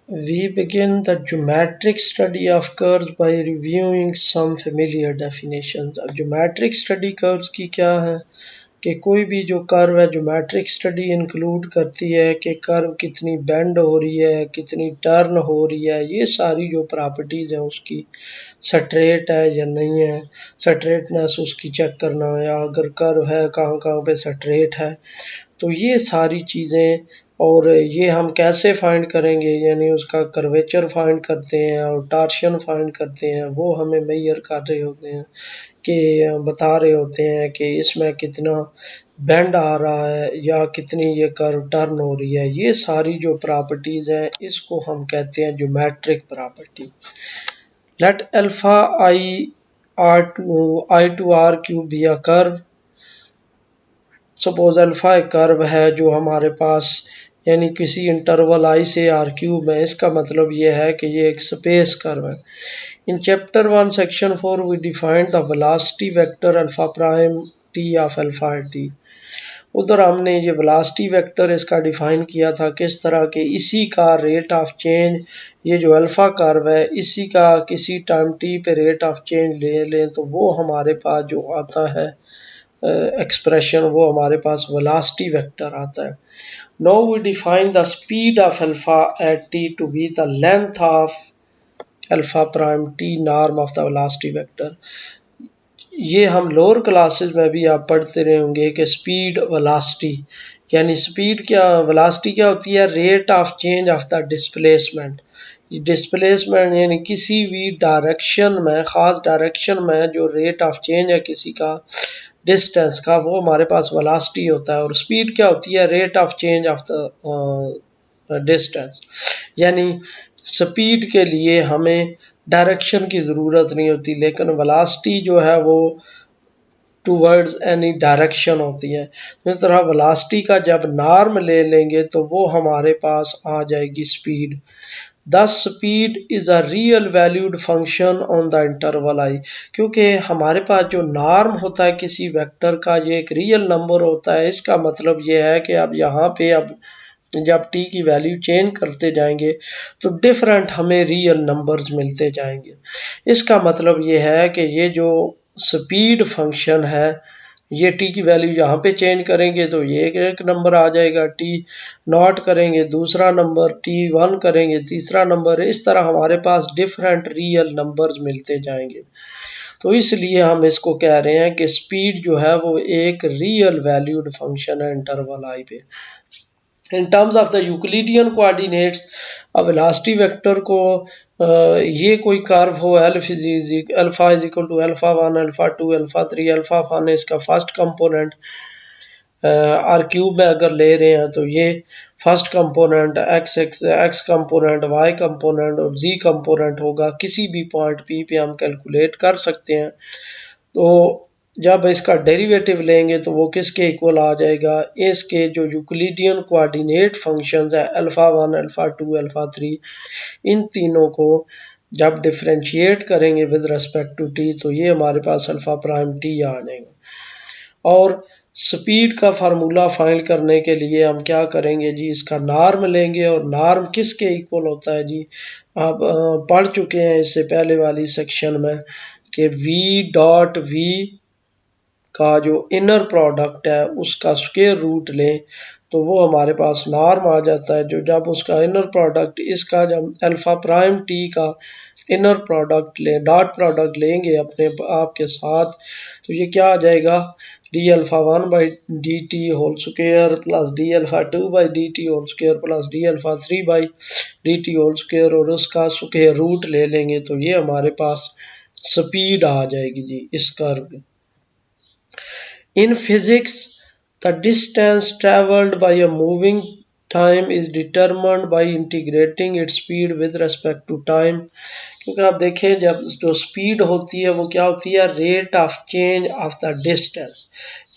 We begin the geometric study of curves by reviewing some familiar definitions. अब geometric study curves की क्या है कि कोई भी जो कर्व है ज्योमेट्रिक स्टडी इंक्लूड करती है कि कर्व कितनी बेंड हो रही है, कितनी टर्न हो रही है, ये सारी जो प्रॉपर्टीज़ हैं उसकी, स्ट्रेट है या नहीं है, स्ट्रेटनेस उसकी चेक करना है, या अगर कर्व है कहाँ कहाँ पे स्ट्रेट है, तो ये सारी चीज़ें। और ये हम कैसे फाइंड करेंगे, यानी उसका कर्वेचर फाइंड करते हैं और टार्शन फाइंड करते हैं, वो हमें मेजर कर रहे होते हैं कि बता रहे होते हैं कि इसमें कितना बेंड आ रहा है या कितनी ये कर्व टर्न हो रही है। ये सारी जो प्रॉपर्टीज़ हैं इसको हम कहते हैं geometric property. Let alpha I to R cube be a curve. Suppose alpha एक कर्व है जो हमारे पास यानी किसी इंटरवल आई से आर क्यूब में, इसका मतलब ये है कि ये एक स्पेस कर्व है। In chapter 1 section 4 we defined the velocity vector alpha prime t of alpha t। उधर हमने ये वेलोसिटी वेक्टर इसका डिफाइन किया था किस तरह के, इसी का रेट ऑफ चेंज, ये जो अल्फा कर्व है इसी का किसी टाइम t पे रेट ऑफ चेंज ले लें तो वो हमारे पास जो आता है एक्सप्रेशन, वो हमारे पास वेलोसिटी वेक्टर आता है। Now we define the speed of alpha at t to be the length of alpha prime t norm of the velocity vector. ये हम लोअर क्लासेस में भी आप पढ़ते रहे होंगे कि स्पीड वेलोसिटी, यानी स्पीड क्या, वेलोसिटी क्या होती है, rate of change of the displacement. Displacement यानी किसी भी डायरेक्शन में, ख़ास डायरेक्शन में जो रेट ऑफ चेंज है किसी का डिस्टेंस का, वो हमारे पास वेलोसिटी होता है। और स्पीड क्या होती है, rate of change of the distance. यानी स्पीड के लिए हमें डायरेक्शन की ज़रूरत नहीं होती, लेकिन वेलोसिटी जो है वो टूवर्ड्स एनी डायरेक्शन होती है। इस तरह वेलोसिटी का जब नॉर्म ले लेंगे तो वो हमारे पास आ जाएगी speed. Thus speed is a real valued function on the interval I। क्योंकि हमारे पास जो नॉर्म होता है किसी वेक्टर का, ये एक रियल नंबर होता है। इसका मतलब ये है कि अब यहाँ पे अब जब t की वैल्यू चेंज करते जाएंगे तो डिफरेंट हमें रियल नंबर्स मिलते जाएंगे। इसका मतलब ये है कि ये जो स्पीड फंक्शन है, ये t की वैल्यू यहाँ पे चेंज करेंगे तो ये एक नंबर आ जाएगा, t नॉट करेंगे दूसरा नंबर, t1 करेंगे तीसरा नंबर, इस तरह हमारे पास डिफरेंट रियल नंबर्स मिलते जाएंगे। तो इसलिए हम इसको कह रहे हैं कि स्पीड जो है वो एक रियल वैल्यूड फंक्शन है इंटरवल आई पे। In terms of the Euclidean coordinates, अब वेलोसिटी वेक्टर को ये कोई कर्व हो alpha is equal to alpha 1 alpha 2 alpha 3 alpha 1, इसका फर्स्ट कंपोनेंट आर क्यूब में अगर ले रहे हैं तो ये first component X component, Y component और जी कंपोनेंट होगा। किसी भी पॉइंट पी पे हम कैलकुलेट कर सकते हैं। तो जब इसका डेरिवेटिव लेंगे तो वो किसके इक्वल आ जाएगा, इसके जो यूक्लिडियन कोऑर्डिनेट फंक्शंस है अल्फा 1 अल्फा 2 अल्फा 3, इन तीनों को जब डिफरेंशिएट करेंगे विद रिस्पेक्ट टू टी तो ये हमारे पास अल्फा प्राइम टी आ जाएगा। और स्पीड का फार्मूला फाइंड करने के लिए हम क्या करेंगे जी, इसका नॉर्म लेंगे। और नॉर्म किसके इक्वल होता है जी, आप पढ़ चुके हैं इससे पहले वाली सेक्शन में कि v डॉट v का जो इनर प्रोडक्ट है उसका स्क्वायर रूट लें तो वो हमारे पास नॉर्म आ जाता है। जो जब उसका इनर प्रोडक्ट, इसका जब अल्फा प्राइम टी का इनर प्रोडक्ट ले, डॉट प्रोडक्ट लेंगे अपने आप के साथ, तो ये क्या आ जाएगा, D alpha 1 by D T whole square plus D alpha 2 by D T whole square plus D alpha 3 by D T whole square, और उसका स्क्वायर रूट ले लेंगे तो ये हमारे पास स्पीड आ जाएगी जी इस कर्व में। In physics, the distance traveled by a moving time is determined by integrating its speed with respect to time। क्योंकि आप देखें जब जो स्पीड होती है वो क्या होती है, rate of change of the distance,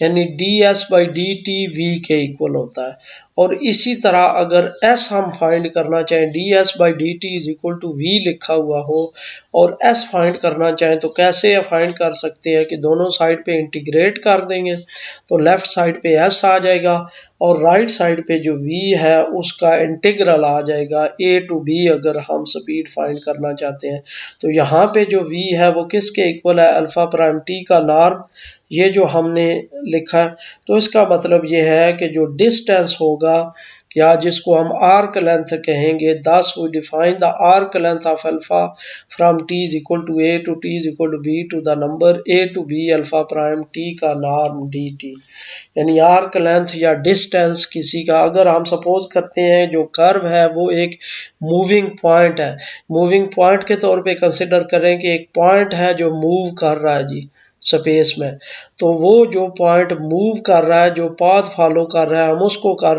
यानी ds/dt v के इक्वल होता है। और इसी तरह अगर s हम फाइंड करना चाहें, ds/dt is equal to v लिखा हुआ हो और s फाइंड करना चाहें तो कैसे फाइंड कर सकते हैं कि दोनों साइड पे इंटीग्रेट कर देंगे तो लेफ्ट साइड पे s आ जाएगा और राइट साइड पे जो v है उसका इंटीग्रल आ जाएगा a to b अगर हम स्पीड फाइंड करना चाहते हैं। तो यहाँ पे जो v है वो किसके इक्वल है, अल्फा प्राइम t का नॉर्म, ये जो हमने लिखा है। तो इसका मतलब ये है कि जो डिस्टेंस होगा या जिसको हम आर्क लेंथ कहेंगे, thus we define the arc length of alpha from t is equal to a to t is equal to b to the number a to b alpha prime t का norm dt। यानी arc length या distance किसी का, अगर हम suppose करते हैं जो कर्व है वो एक मूविंग पॉइंट है, मूविंग पॉइंट के तौर पे कंसिडर करें कि एक पॉइंट है जो मूव कर रहा है जी स्पेस में, तो वो जो पॉइंट मूव कर रहा है, जो पाथ फॉलो कर रहा है, हम उसको कह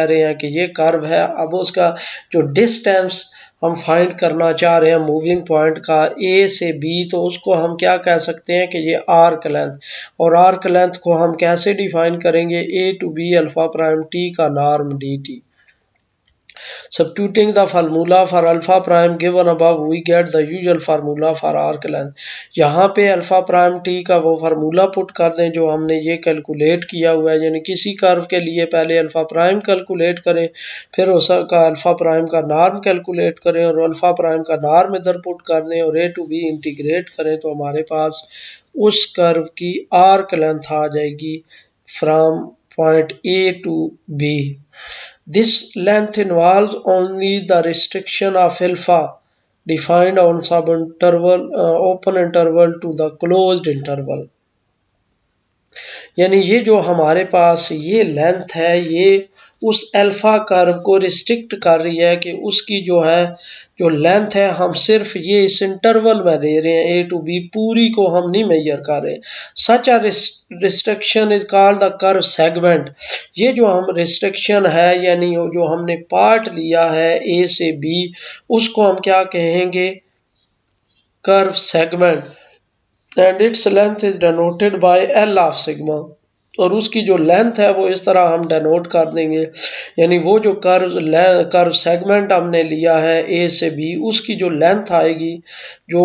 रहे हैं कि ये कर्व है। अब उसका जो डिस्टेंस हम फाइंड करना चाह रहे हैं मूविंग पॉइंट का ए से बी, तो उसको हम क्या कह सकते हैं कि ये आर्क लेंथ। और आर्क लेंथ को हम कैसे डिफाइन करेंगे, A to B alpha prime T का norm D T. Substituting the formula for alpha prime given above, we get the usual formula for arc length। यहाँ पे अल्फा प्राइम टी का वो formula put कर दें जो हमने ये कैलकुलेट किया हुआ है, यानी किसी कर्व के लिए पहले अल्फा प्राइम कैलकुलेट करें, फिर उसका अल्फा प्राइम का नॉर्म कैलकुलेट करें और अल्फा प्राइम का नॉर्म इधर पुट कर दें और ए टू बी इंटीग्रेट करें, तो हमारे पास उस कर्व की आर्क लेंथ आ जाएगी from point A to B. This length involves only the restriction of alpha defined on subinterval open interval to the closed interval। यानी ये जो हमारे पास ये लेंथ है ये उस अल्फा कर्व को रिस्ट्रिक्ट कर रही है कि उसकी जो है जो लेंथ है हम सिर्फ ये इस इंटरवल में दे रहे हैं, ए टू बी पूरी को हम नहीं मेजर कर रहे। Such a restriction is called the curve segment. ये जो हम रिस्ट्रिक्शन है यानी जो हमने पार्ट लिया है ए से बी, उसको हम क्या कहेंगे, curve segment. And its length is denoted by L of sigma. और उसकी जो लेंथ है वो इस तरह हम डिनोट कर देंगे, यानी वो जो कर्व सेगमेंट हमने लिया है ए से बी, उसकी जो लेंथ आएगी जो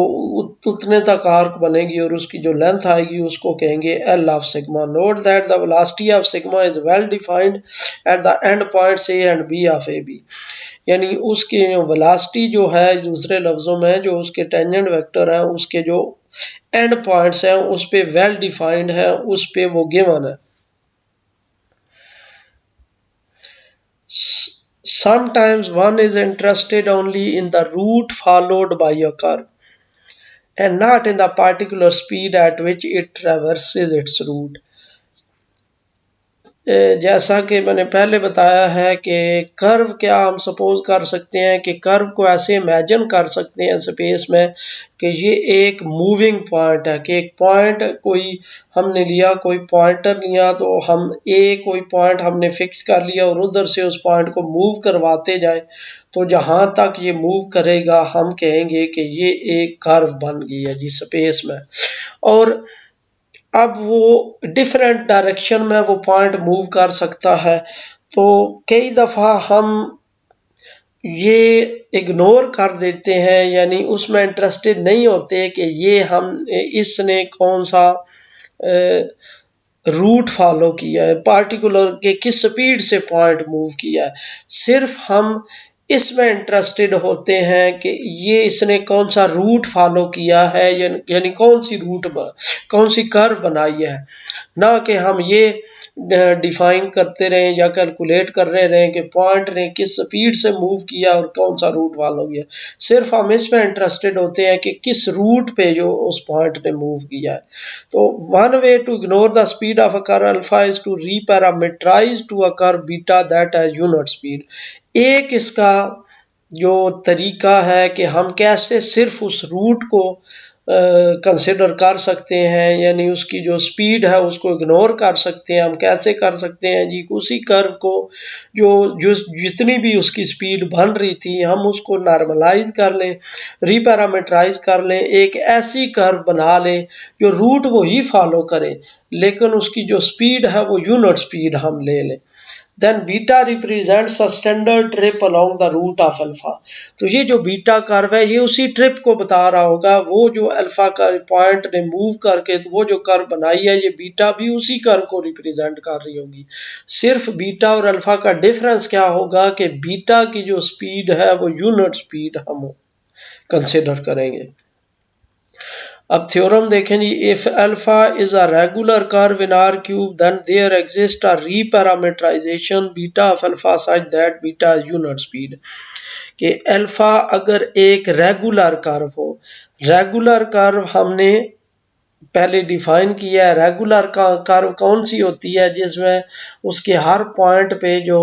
उतने तक आर्क बनेगी और उसकी जो लेंथ आएगी उसको कहेंगे L of sigma. Note that the velocity of sigma is well defined at the end points A and B of A B. यानी उसकी वेलोसिटी जो है, दूसरे लफ्जों में जो उसके टेंजेंट वेक्टर है उसके जो एंड पॉइंट्स हैं उस पे वेल डिफाइंड है, उस पे वो गिवन है। Sometimes one is interested only in the route followed by a curve and not in the particular speed at which it traverses its route। जैसा कि मैंने पहले बताया है कि कर्व क्या हम सपोज कर सकते हैं कि कर्व को ऐसे इमेजिन कर सकते हैं स्पेस में कि ये एक मूविंग पॉइंट है, कि एक पॉइंट कोई हमने लिया, कोई पॉइंटर लिया, तो हम कोई पॉइंट हमने फिक्स कर लिया और उधर से उस पॉइंट को मूव करवाते जाए, तो जहाँ तक ये मूव करेगा हम कहेंगे कि ये एक कर्व बन गई है जी स्पेस में। और अब वो डिफरेंट डायरेक्शन में वो पॉइंट मूव कर सकता है, तो कई दफ़ा हम ये इग्नोर कर देते हैं, यानी उसमें इंटरेस्टेड नहीं होते कि ये हम इसने कौन सा रूट फॉलो किया है, पार्टिकुलर के किस स्पीड से पॉइंट मूव किया है। सिर्फ हम इसमें इंटरेस्टेड होते हैं कि ये इसने कौन सा रूट फॉलो किया है, यानी कौन सी कर्व बनाई है, ना कि हम ये डिफाइन करते रहें या कैलकुलेट कर रहे रहें कि पॉइंट ने किस स्पीड से मूव किया और कौन सा रूट फॉलो किया। सिर्फ हम इसमें इंटरेस्टेड होते हैं कि किस रूट पे जो उस पॉइंट ने मूव किया है। तो one way to ignore the speed of a curve alpha is to reparametrize to a curve beta that has unit speed. एक इसका जो तरीका है कि हम कैसे सिर्फ उस रूट को कंसिडर कर सकते हैं, यानी उसकी जो स्पीड है उसको इग्नोर कर सकते हैं। हम कैसे कर सकते हैं जी, उसी कर्व को जो जितनी भी उसकी स्पीड बन रही थी हम उसको नॉर्मलाइज कर लें, रीपैरामीटराइज कर लें, एक ऐसी कर्व बना लें जो रूट वो ही फॉलो करे लेकिन उसकी जो स्पीड है वो यूनिट स्पीड हम ले लें। Then beta represents a standard trip along the route of alpha. तो ये जो बीटा कर्व है ये उसी ट्रिप को बता रहा होगा, वो जो अल्फा का पॉइंट ने मूव करके तो वो जो कर्व बनाई है ये बीटा भी उसी कर्व को रिप्रेजेंट कर रही होगी। सिर्फ बीटा और अल्फा का डिफरेंस क्या होगा कि बीटा की जो स्पीड है वो यूनिट स्पीड हम कंसिडर करेंगे। अब थ्योरम देखें जी, if alpha is a regular curve in R cube then there exist a reparametrization beta of alpha such that beta is unit speed. कि अल्फा अगर एक रेगुलर कर्व हो, रेगुलर कर्व हमने पहले डिफाइन किया है। रेगुलर का कर्व कौन सी होती है जिसमें उसके हर पॉइंट पे जो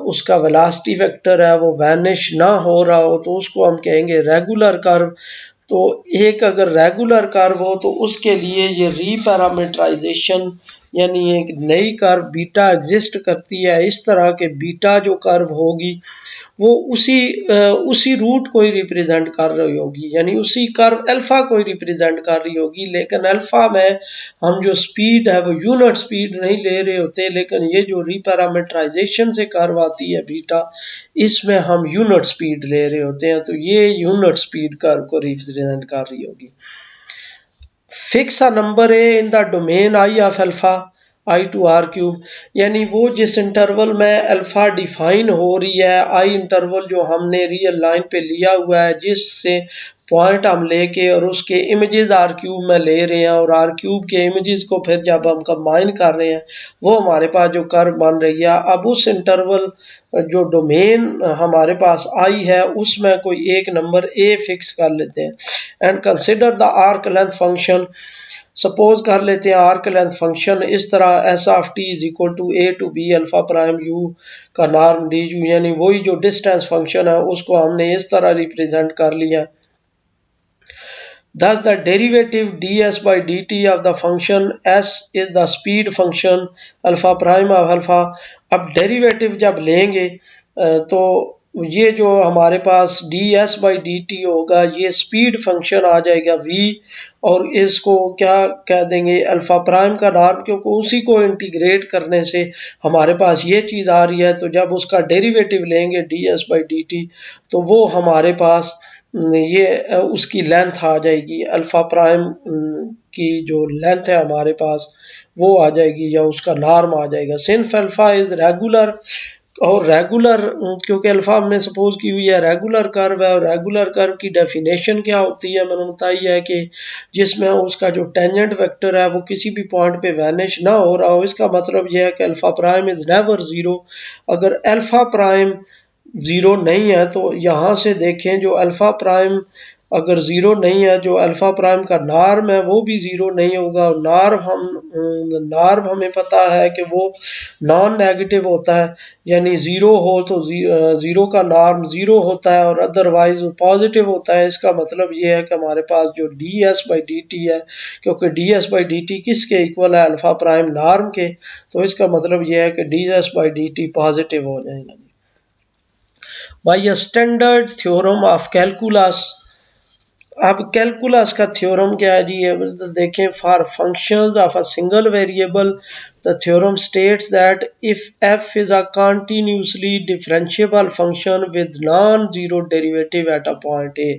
उसका वेलोसिटी वेक्टर है वो वैनिश ना हो रहा हो तो उसको हम कहेंगे रेगुलर कर्व। तो एक अगर रेगुलर कर्व हो तो उसके लिए ये रीपैरामीटराइजेशन यानी एक नई कर्व बीटा एग्जिस्ट करती है। इस तरह के बीटा जो कर्व होगी वो उसी रूट को ही रिप्रेजेंट कर रही होगी, यानी उसी कर्व अल्फा को ही रिप्रेजेंट कर रही होगी। लेकिन अल्फा में हम जो स्पीड है वो यूनिट स्पीड नहीं ले रहे होते, लेकिन ये जो रीपैरामीटराइजेशन से कर्व आती है बीटा, इसमें हम यूनिट स्पीड ले रहे होते हैं। तो ये यूनिट स्पीड कर्व को रिप्रेजेंट कर रही होगी। Fix a number A in the domain I of alpha I to R cube, यानी वो जिस इंटरवल में अल्फा डिफाइन हो रही है, आई इंटरवल जो हमने रियल लाइन पे लिया हुआ है जिससे पॉइंट हम लेके और उसके इमेजेस आर क्यूब में ले रहे हैं और आर क्यूब के इमेजेस को फिर जब हम कंबाइन कर रहे हैं वो हमारे पास जो कर्व बन रही है। अब उस इंटरवल जो डोमेन हमारे पास आई है उसमें कोई एक नंबर ए फिक्स कर लेते हैं and consider the arc length function. Suppose कर लेते हैं आर्क लेंथ फंक्शन इस तरह S of T is equal to A to B alpha prime U का नॉर्म डी यू, यानी वही जो डिस्टेंस फंक्शन है उसको हमने इस तरह रिप्रेजेंट कर लिया। Thus the derivative ds by dt of the function s is the speed function alpha prime of alpha। अब डेरिवेटिव जब लेंगे तो ये जो हमारे पास ds by dt होगा ये स्पीड फंक्शन आ जाएगा v, और इसको क्या कह देंगे अल्फा प्राइम का नॉर्म, क्योंकि उसी को इंटीग्रेट करने से हमारे पास ये चीज़ आ रही है। तो जब उसका डेरिवेटिव लेंगे ds by dt तो वो हमारे पास ये उसकी लेंथ आ जाएगी अल्फा प्राइम की जो लेंथ है हमारे पास वो आ जाएगी या उसका नॉर्म आ जाएगा। सिंस अल्फा इज रेगुलर, और रेगुलर क्योंकि अल्फा हमने सपोज की हुई है रेगुलर कर्व है, और रेगुलर कर्व की डेफिनेशन क्या होती है मैंने बताई है कि जिसमें उसका जो टेंजेंट वेक्टर है वो किसी भी पॉइंट पे वैनिश ना हो रहा हो। इसका मतलब यह है कि alpha prime is never zero. अगर अल्फा प्राइम जीरो नहीं है तो यहाँ से देखें जो अल्फा प्राइम अगर जीरो नहीं है, जो अल्फा प्राइम का नॉर्म है वो भी जीरो नहीं होगा। नॉर्म हमें पता है कि वो नॉन नेगेटिव होता है, यानी जीरो हो तो जीरो का नॉर्म जीरो होता है और अदरवाइज पॉजिटिव होता है। इसका मतलब ये है कि हमारे पास जो d S by D T है, क्योंकि d S by D T किसके इक्वल है अल्फा प्राइम नॉर्म के, तो इसका मतलब ये है कि D S by D t positive हो जाएगा। By a standard theorem of calculus. अब कैलकुलस का थ्योरम क्या है जी, ये देखें for functions of a single variable the theorem states that if f is a continuously differentiable function with non zero derivative at a point A,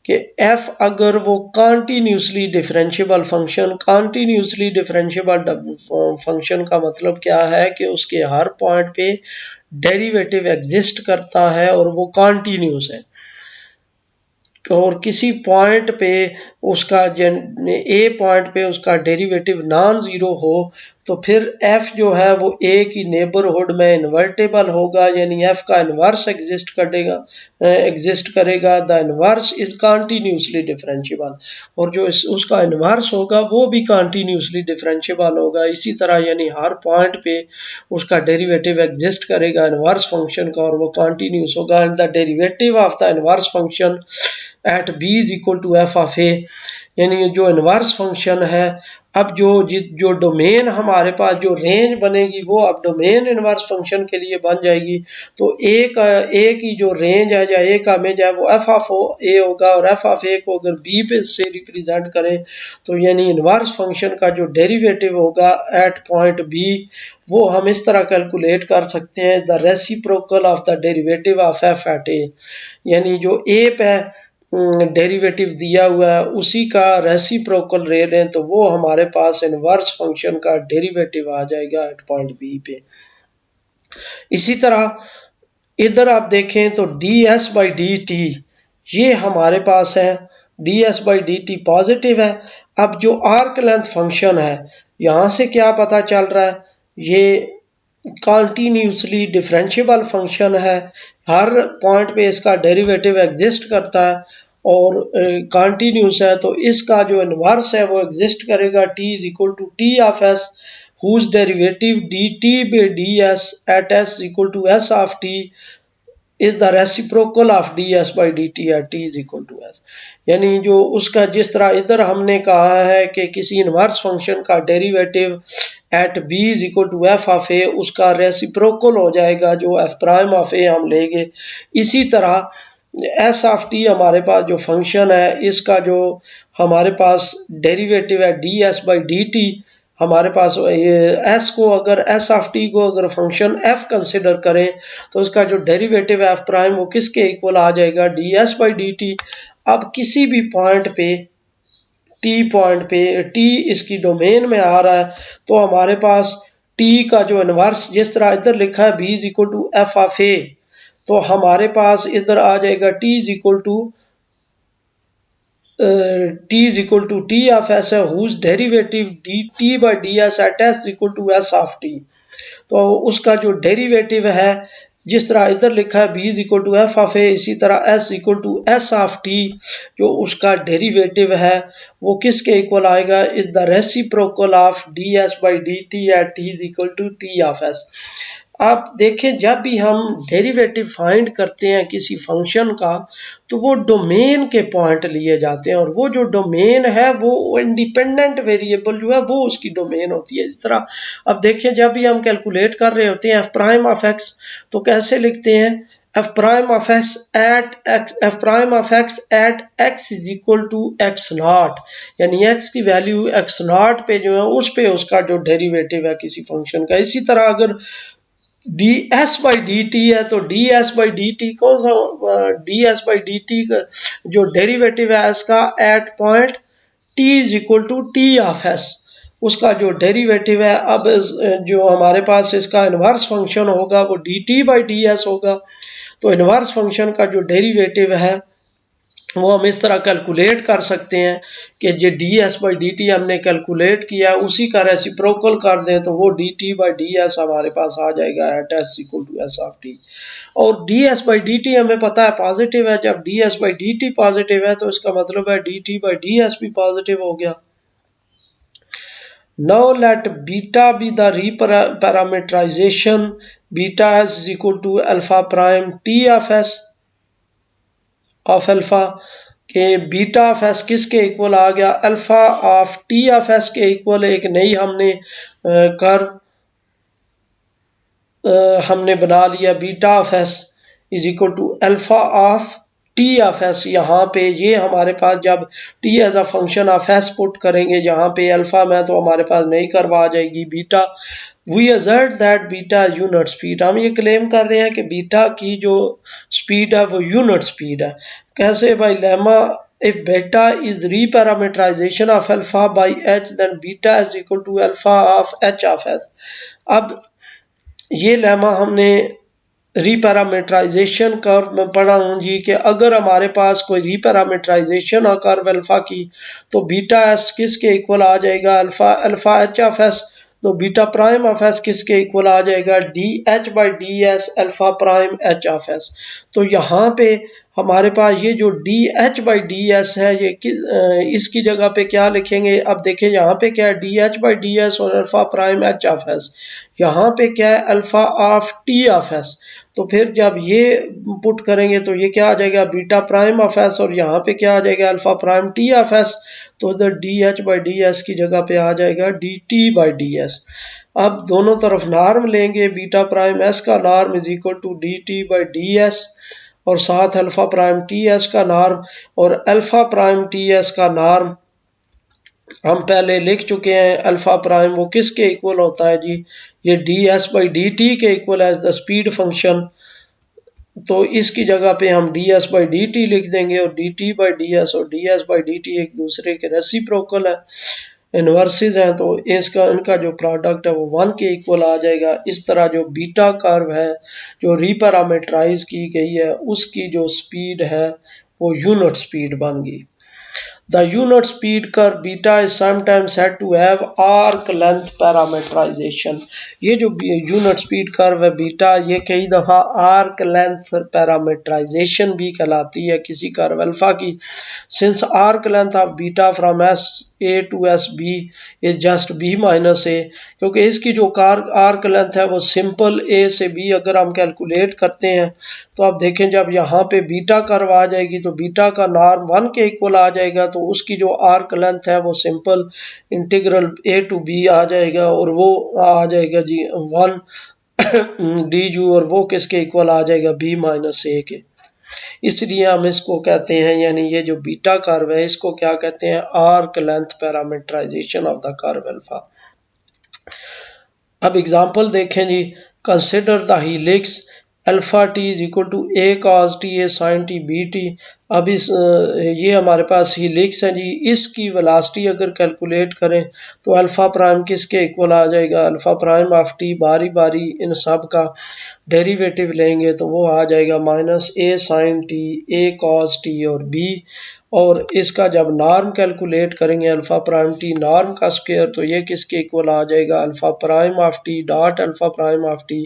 कि f अगर वो continuously differentiable function, continuously differentiable function का मतलब क्या है कि उसके हर point पे डेरिवेटिव एग्जिस्ट करता है और वो कंटिन्यूस है, और किसी पॉइंट पे उसका ए पॉइंट पे उसका डेरिवेटिव नॉन ज़ीरो हो तो फिर एफ जो है वो ए की नेबरहुड में इन्वर्टेबल होगा, यानी एफ का इन्वर्स एग्जिस्ट करेगा। The inverse is continuously differentiable, और जो उसका इन्वर्स होगा वो भी कॉन्टीन्यूसली डिफरेंशिएबल होगा। इसी तरह यानी हर पॉइंट पे उसका डेरिवेटिव एग्जिस्ट करेगा इन्वर्स फंक्शन का, और वो कॉन्टीन्यूस होगा। And the derivative of the inverse function at B is equal to F of A, यानी जो इन्वर्स फंक्शन है, अब जो डोमेन हमारे पास जो रेंज बनेगी वो अब डोमेन इन्वर्स फंक्शन के लिए बन जाएगी। तो ए की जो रेंज है या ए का इमेज है वो एफ ऑफ ए होगा, और एफ ऑफ ए को अगर बी पे से रिप्रेजेंट करें तो यानी इन्वर्स फंक्शन का जो डेरिवेटिव होगा एट पॉइंट बी वो हम इस तरह कैलकुलेट कर सकते हैं, the reciprocal of the derivative of F at A, यानी जो ए पे डेरिवेटिव दिया हुआ है उसी का रेसिप्रोकल ले लें तो वो हमारे पास इनवर्स फंक्शन का डेरिवेटिव आ जाएगा एट पॉइंट बी पे। इसी तरह इधर आप देखें तो D S by D T ये हमारे पास है, D S by D t positive है। अब जो आर्क लेंथ फंक्शन है यहाँ से क्या पता चल रहा है, ये कॉन्टीन्यूसली डिफरेंशिएबल फंक्शन है, हर पॉइंट पे इसका डेरिवेटिव एग्जिस्ट करता है और कॉन्टीन्यूस है, तो इसका जो इन्वर्स है वो एग्जिस्ट करेगा t is equal to T of S whose derivative D T by D S at S equal to S of T is the reciprocal of D S by D T at T is equal to S. यानी जो उसका जिस तरह इधर हमने कहा है कि किसी इन्वर्स फंक्शन का derivative at B is equal to F of A उसका रेसिप्रोकल हो जाएगा जो एफ प्राइम ऑफ ए हम लेंगे। इसी तरह एस ऑफ टी हमारे पास जो फंक्शन है इसका जो हमारे पास डेरिवेटिव है D S by D T, हमारे पास ये एस को अगर एस ऑफ टी को अगर फंक्शन एफ कंसिडर करें तो उसका जो डेरिवेटिव एफ प्राइम वो किसके इक्वल आ जाएगा, D S by D T. अब किसी भी पॉइंट पे टी इसकी डोमेन में आ रहा है तो हमारे पास टी का जो इन्वर्स जिस तरह इधर लिखा है b is equal to F of a, तो हमारे पास इधर आ जाएगा t is equal to T of s है whose derivative D T by D S at S equal to S of t. तो उसका जो डेरिवेटिव है जिस तरह इधर लिखा है b is equal to F of a, इसी तरह s equal to S of t जो उसका डेरिवेटिव है वो किसके इक्वल आएगा, is the reciprocal of D S by D T at T is equal to T of s. आप देखें जब भी हम डेरिवेटिव फाइंड करते हैं किसी फंक्शन का तो वो डोमेन के पॉइंट लिए जाते हैं, और वो जो डोमेन है वो इंडिपेंडेंट वेरिएबल जो है वो उसकी डोमेन होती है। इस तरह अब देखें जब भी हम कैलकुलेट कर रहे होते हैं एफ प्राइम ऑफ एक्स तो कैसे लिखते हैं, F prime of X at X is equal to X naught, यानी एक्स की वैल्यू एक्स नॉट पे जो है उस पे उसका जो डेरिवेटिव है किसी फंक्शन का। इसी तरह अगर D S by D T है तो D S by D T कौन सा, D S by D T का जो डेरिवेटिव है इसका at point T is equal to T of S, उसका जो डेरिवेटिव है अब जो हमारे पास इसका इन्वर्स फंक्शन होगा वो d T by D S होगा। तो इन्वर्स फंक्शन का जो डेरिवेटिव है वो हम इस तरह कैलकुलेट कर सकते हैं कि जो d S by D t हमने कैलकुलेट किया उसी का रेसिप्रोकल कर दें तो वो d T by D s हमारे पास आ जाएगा at S equal to S of t. और d S by D t हमें पता है पॉजिटिव है, जब d S by D t positive है तो इसका मतलब है d T by D s भी पॉजिटिव हो गया। Now let beta B the reparametrization beta S is equal to alpha prime T of S of alpha के बीटा ऑफ एस किसके इक्वल आ गया, alpha of T of S के equal एक नई हमने हमने बना लिया, beta of S is equal to alpha of T of S. यहाँ पे ये हमारे पास जब T as a function of S put करेंगे यहाँ पे अल्फा में तो हमारे पास नई कर्व आ जाएगी beta. We assert that beta unit speed, हम ये क्लेम कर रहे हैं कि बीटा की जो स्पीड है वो यूनिट स्पीड है। कैसे भाई, lemma if beta is reparameterization of alpha by h then beta is equal to alpha of h of s। अब ये लेमा हमने रीपैरामीटराइजेशन कर्व में पढ़ा हूँ जी कि अगर हमारे पास कोई रीपैरामीटराइजेशन और कर्व अल्फा की, तो बीटा एस किसके इक्वल आ जाएगा, alpha alpha H of S, तो बीटा प्राइम ऑफ एस किसके इक्वल आ जाएगा, D H by D S alpha prime h of S. तो यहाँ पे हमारे पास ये जो D H by D S है, ये इसकी जगह पे क्या लिखेंगे, अब देखें यहाँ पे क्या है, d H by D S और alpha prime h of S, यहाँ पे क्या है, alpha of T of S. तो फिर जब ये पुट करेंगे तो ये क्या आ जाएगा, बीटा प्राइम ऑफ एस, और यहाँ पे क्या आ जाएगा, alpha prime T of S. तो इधर D H by D S की जगह पे आ जाएगा D T by D S. अब दोनों तरफ नॉर्म लेंगे, बीटा प्राइम एस का norm is equal to D T by D S, और साथ अल्फा प्राइम टी एस का नॉर्म, और अल्फा प्राइम टी एस का नॉर्म हम पहले लिख चुके हैं। अल्फा प्राइम वो किसके इक्वल होता है जी, ये d S by D t के इक्वल है, द स्पीड फंक्शन। तो इसकी जगह पे हम d S by D t लिख देंगे, और d T by D S और d S by D t एक दूसरे के रेसिप्रोकल है, इन्वर्सेस हैं, तो इसका इनका जो प्रोडक्ट है वो 1 के इक्वल आ जाएगा। इस तरह जो बीटा कर्व है जो रीपैरामीटराइज की गई है, उसकी जो स्पीड है वो यूनिट स्पीड बन गई। The unit speed curve beta is sometimes said to have arc length parameterization। ये जो यूनिट स्पीड कर्व है बीटा, ये कई दफ़ा आर्क लेंथ पैरामीटराइजेशन भी कहलाती है किसी कर्व अल्फा की। Since arc length of beta from s a to s b is just b minus a, क्योंकि इसकी जो आर्क लेंथ है वो सिंपल ए से बी अगर हम कैलकुलेट करते हैं, तो आप देखें जब यहाँ पे बीटा कर्व आ जाएगी तो बीटा का नॉर्म 1 के इक्वल आ जाएगा, तो उसकी जो आर्क लेंथ है वो simple integral a to b आ जाएगा, और वो आ जाएगा जी 1 डी यू, और वो किसके इक्वल आ जाएगा, बी माइनस ए के। इसलिए हम इसको कहते हैं, यानी ये जो बीटा कर्व है इसको क्या कहते हैं, arc length parameterization of the curve alpha. अब एग्जांपल देखें जी, consider the helix alpha t is equal to a cos t a sine t b t. अब इस ये हमारे पास हीलिक्स है जी, इसकी वेलोसिटी अगर कैलकुलेट करें तो अल्फा प्राइम किसके इक्वल आ जाएगा, अल्फा प्राइम ऑफ टी, बारी बारी इन सब का डेरिवेटिव लेंगे तो वो आ जाएगा minus a sine t, a cos t और बी। और इसका जब नॉर्म कैलकुलेट करेंगे अल्फा प्राइम टी नॉर्म का स्क्वायर, तो ये किसके इक्वल आ जाएगा, alpha prime of t dot alpha prime of t,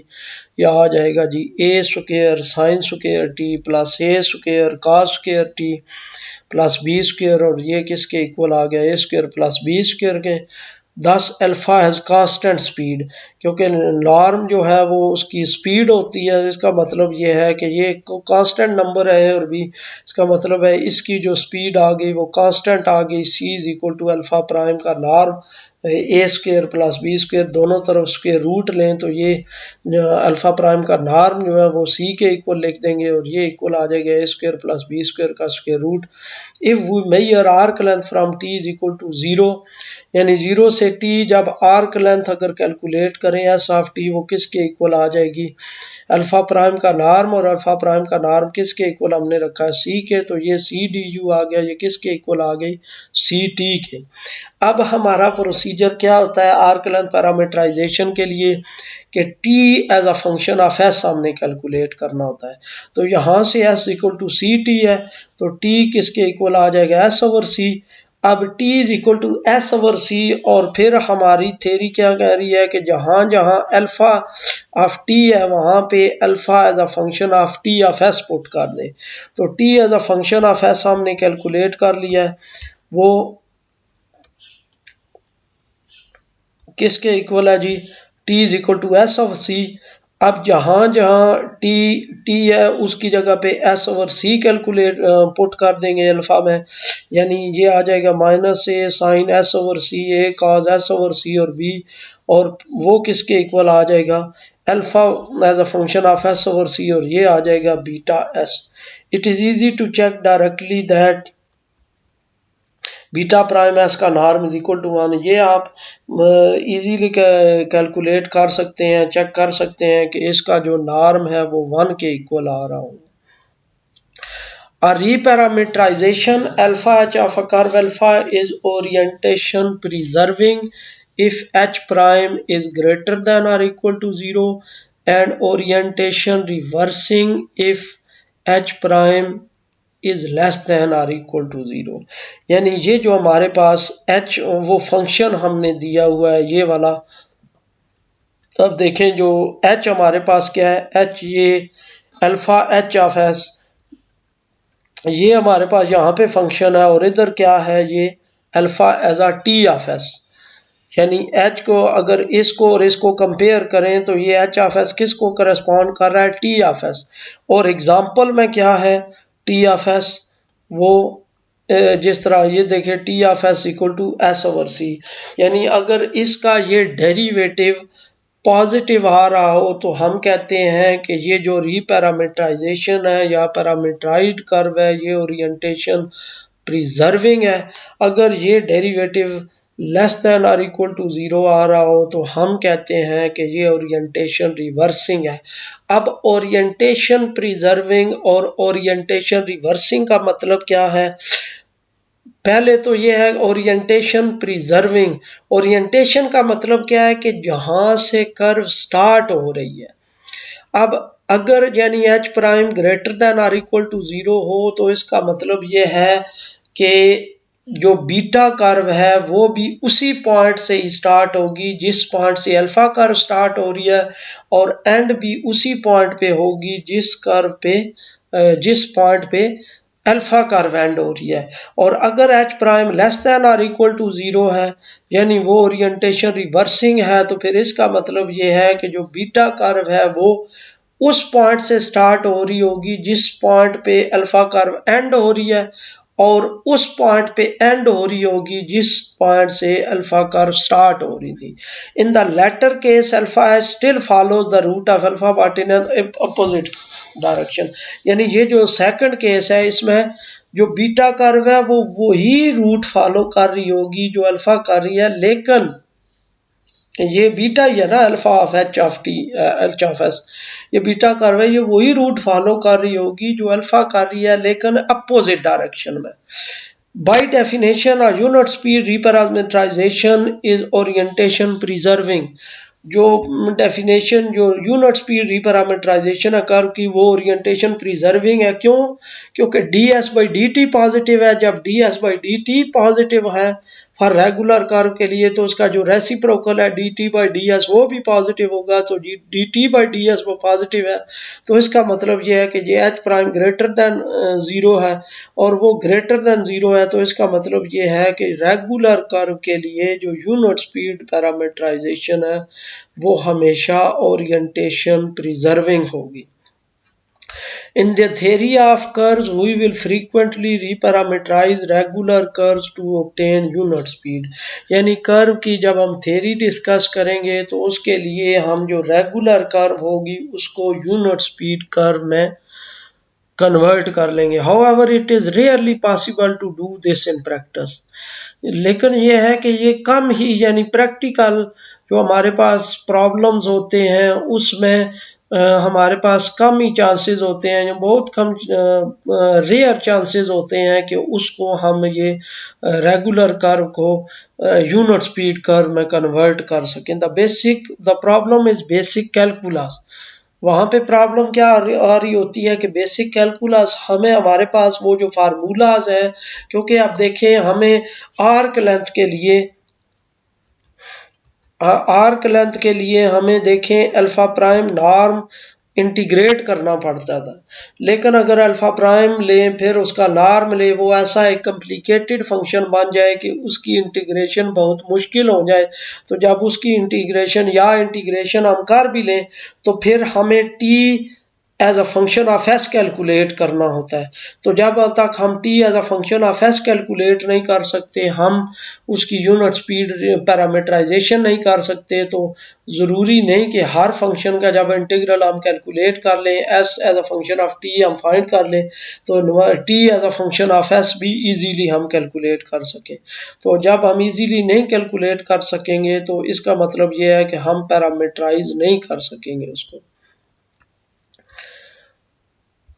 यह आ जाएगा जी a square sine square t plus a square cos square t plus B square, और ये किसके इक्वल आ गया, a square plus B square के। 10 अल्फा हैज कांस्टेंट स्पीड, क्योंकि नॉर्म जो है वो उसकी स्पीड होती है, इसका मतलब ये है कि ये कांस्टेंट नंबर है, और भी इसका मतलब है इसकी जो स्पीड आ गई वो कांस्टेंट आ गई। C is equal to alpha prime का norm a square plus B square, दोनों तरफ उसके रूट लें तो ये अल्फा प्राइम का नॉर्म जो है वो सी के इक्वल लिख देंगे, और ये इक्वल आ जाएगा A square plus B square का square root. If we measure arc length from T is equal to 0, यानी 0 से टी जब आर्क लेंथ अगर कैलकुलेट करें एस ऑफ टी, वो किसके इक्वल आ जाएगी, अल्फा प्राइम का नॉर्म, और अल्फा प्राइम का नॉर्म किसके इक्वल हमने रखा है, सी के, तो ये सी डी यू आ गया, ये किसके इक्वल आ गई, सी टी के। अब हमारा प्रोसीजर क्या होता है आर्क लेंथ पैरामीटराइजेशन के लिए, कि t as a function of s हमने कैलकुलेट करना होता है। तो यहाँ से s equal to C T है, तो t किसके इक्वल आ जाएगा, s ओवर सी। अब t is equal to s over c, और फिर हमारी थ्योरी क्या कह रही है कि जहाँ जहाँ अल्फा ऑफ t है वहाँ पे alpha as a function of t of s put कर दे। तो t as a function of s हमने कैलकुलेट कर लिया है, वो किसके इक्वल है जी, t is equal to S of c. अब जहाँ जहाँ टी है उसकी जगह पे s over c calculate put कर देंगे अल्फा में, यानी ये आ जाएगा minus a sine s over c, a cos s over c और बी, और वो किसके इक्वल आ जाएगा, alpha as a function of s over c, और ये आ जाएगा beta s. It is easy to check directly that beta prime S का नॉर्म इज इक्वल टू 1। ये आप इजीली कैलकुलेट कर सकते हैं, चेक कर सकते हैं कि इसका जो नॉर्म है वो 1 के इक्वल आ रहा हो। A reparameterization alpha h of a curve alpha is orientation preserving if h prime is greater than or equal to 0 and orientation reversing if h prime is less than or equal to 0। यानी ये जो हमारे पास h वो function हमने दिया हुआ है ये वाला, अब देखें जो h हमारे पास क्या है, h ये अल्फा h ऑफ s, ये हमारे पास यहाँ पे फंक्शन है, और इधर क्या है, ये alpha as a T of S. यानी h को अगर इसको और इसको कंपेयर करें तो ये h ऑफ s किसको करस्पॉन्ड कर रहा है, t ऑफ s। और एग्जांपल में क्या है t ऑफ s, वो जिस तरह ये देखिए t of s equal to s over c, यानी अगर इसका ये डेरिवेटिव पॉजिटिव आ रहा हो तो हम कहते हैं कि ये जो रीपैरामीटराइजेशन है या पैरामीट्राइड कर्व है ये ओरिएंटेशन प्रिजर्विंग है। अगर ये डेरिवेटिव लेस देन और इक्वल टू 0 आ रहा हो तो हम कहते हैं कि ये ओरिएंटेशन रिवर्सिंग है। अब ओरिएंटेशन प्रिजर्विंग और ओरिएंटेशन रिवर्सिंग का मतलब क्या है, पहले तो ये है ओरिएंटेशन प्रिजर्विंग। ओरिएंटेशन का मतलब क्या है कि जहां से कर्व स्टार्ट हो रही है। अब अगर यानी h प्राइम ग्रेटर देन और इक्वल टू 0 हो तो इसका मतलब ये है कि जो बीटा कर्व है वो भी उसी पॉइंट से ही स्टार्ट होगी जिस पॉइंट से अल्फा कर्व स्टार्ट हो रही है, और एंड भी उसी पॉइंट पे होगी जिस पॉइंट पे अल्फा कर्व एंड हो रही है। और अगर h प्राइम लेस देन और इक्वल टू 0 है यानी वो ओरिएंटेशन रिवर्सिंग है, तो फिर इसका मतलब ये है कि जो बीटा कर्व है वो उस पॉइंट से स्टार्ट हो रही होगी जिस पॉइंट पे अल्फा कर्व एंड हो रही है, और उस पॉइंट पे एंड हो रही होगी जिस पॉइंट से अल्फा कर्व स्टार्ट हो रही थी। In the latter case alpha still follows the route of alpha but in opposite direction. यानी ये जो सेकंड केस है इसमें जो बीटा कर्व है वो वही रूट फॉलो कर रही होगी जो अल्फा कर रही है, लेकिन ये बीटा ही है ना, alpha of H of T H of S, ये बीटा कर्व है, ये वही रूट फॉलो कर रही होगी जो अल्फा कर रही है लेकिन अपोजिट डायरेक्शन में। By definition a unit speed reparameterization is orientation preserving. जो डेफिनेशन जो यूनिट स्पीड रिपैरामीटराइजेशन है कर्व की वो ओरिएंटेशन प्रिजर्विंग है। क्यों? क्योंकि d S by D t positive है। जब d S by D t positive है फॉर रेगुलर कर्व के लिए तो उसका जो रेसिप्रोकल है d T by D s वो भी पॉजिटिव होगा, तो d T by D s वो पॉजिटिव है। तो इसका मतलब ये है कि ये एच प्राइम ग्रेटर देन 0 है और वो ग्रेटर देन 0 है, तो इसका मतलब ये है कि रेगुलर कर्व के लिए जो यूनिट स्पीड पैरामीटराइजेशन है वो हमेशा ओरिएंटेशन प्रिजर्विंग होगी। In the theory of curves, we will frequently reparameterize regular curves to obtain unit speed। यानी कर्व की जब हम थ्योरी डिस्कस करेंगे तो उसके लिए हम जो रेगुलर कर्व होगी उसको यूनिट स्पीड कर्व में कन्वर्ट कर लेंगे। However, it is rarely possible to do this in practice। लेकिन ये है कि ये कम ही यानी प्रैक्टिकल जो हमारे पास प्रॉब्लम्स होते हैं उसमें हमारे पास कम ही चांसेस होते हैं, बहुत कम रेयर चांसेस होते हैं कि उसको हम ये रेगुलर कर्व को यूनिट स्पीड कर्व में कन्वर्ट कर सकें। The problem is basic calculus. वहाँ पे प्रॉब्लम क्या आ रही होती है कि बेसिक कैलकुलस हमें हमारे पास वो जो फार्मूलाज है, क्योंकि आप देखें हमें आर्क लेंथ के लिए हमें देखें अल्फा प्राइम नॉर्म इंटीग्रेट करना पड़ता था, लेकिन अगर अल्फा प्राइम लें फिर उसका नॉर्म ले वो ऐसा एक कॉम्प्लिकेटेड फंक्शन बन जाए कि उसकी इंटीग्रेशन बहुत मुश्किल हो जाए। तो जब उसकी इंटीग्रेशन हम कर भी लें तो फिर हमें T as a function of S calculate करना होता है। तो जब तक हम T as a function of S calculate नहीं कर सकते, हम उसकी यूनिट स्पीड पैरामीटराइजेशन नहीं कर सकते, तो ज़रूरी नहीं कि हर फंक्शन का जब इंटीग्रल हम कैलकुलेट कर लें S as a function of T हम फाइंड कर लें तो T as a function of S भी इजीली हम कैलकुलेट कर सकें। तो जब हम इजीली नहीं कैलकुलेट कर सकेंगे तो इसका मतलब ये है कि हम पैरामीटराइज नहीं कर सकेंगे उसको।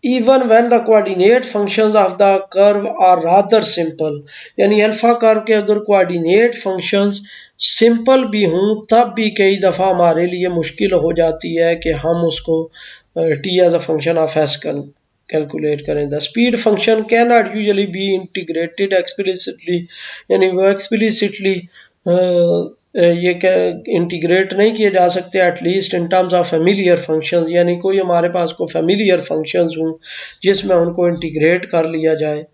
Even when the coordinate functions of the curve are rather simple, यानी अल्फा कर्व के अगर कोऑर्डिनेट फंक्शंस सिंपल भी हों तब भी कई दफ़ा हमारे लिए मुश्किल हो जाती है कि हम उसको t as a function of S calculate करें। The speed function can not usually be integrated explicitly, यानी वो एक्सप्लिसिटली ये इंटीग्रेट नहीं किए जा सकते at least in terms of familiar functions, यानी कोई हमारे पास को फेमिलियर फंक्शंस हों जिसमें उनको इंटीग्रेट कर लिया जाए।